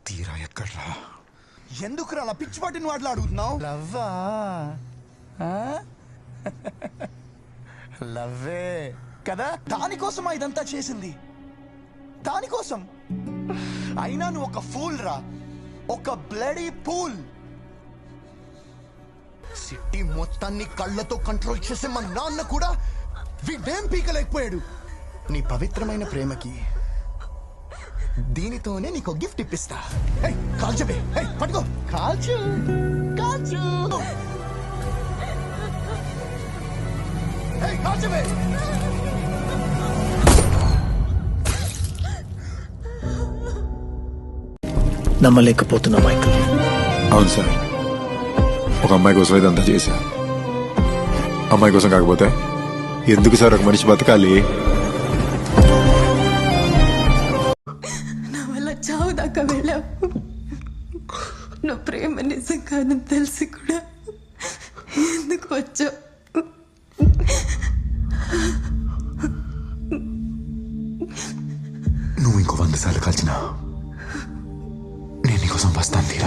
తీరా ఎక్కడ్రా? ఎందుకురా అలా పిచ్చిపాటిని వాటిలో అడుగుతున్నావు? లవ్వా? లవ్వే కదా. దానికోసమా ఇదంతా చేసింది? దానికోసం? అయినా నువ్వు ఒక ఫూల్ రా, ఒక బ్లడీ ఫూల్. సిటీ మొత్తాన్ని కళ్ళతో కంట్రోల్ చేసే మా నాన్న కూడా వీడేం పీకలేకపోయాడు. నీ పవిత్రమైన ప్రేమకి దీనితోనే నీకు గిఫ్ట్ ఇప్పిస్తా. కాల్చబే, పట్టుకో. కాల్చు కాల్చు కాల్చబే. నమ్మలేకపోతున్నా మైకల్. అవును సార్, ఒక అమ్మాయి కోసం ఇదంతా చేశా. అమ్మాయి కోసం కాకపోతే ఎందుకు సార్ ఒక మనిషి బతకాలి? నా వల్ల చావు దాకా వెళ్ళావు. నువ్వు ప్రేమ నిజం కాదని తెలిసి కూడా ఎందుకు వచ్చావు? నువ్వు ఇంకో 100 సార్లు కాల్చినా నేను నీకోసం వస్తాను తీరా.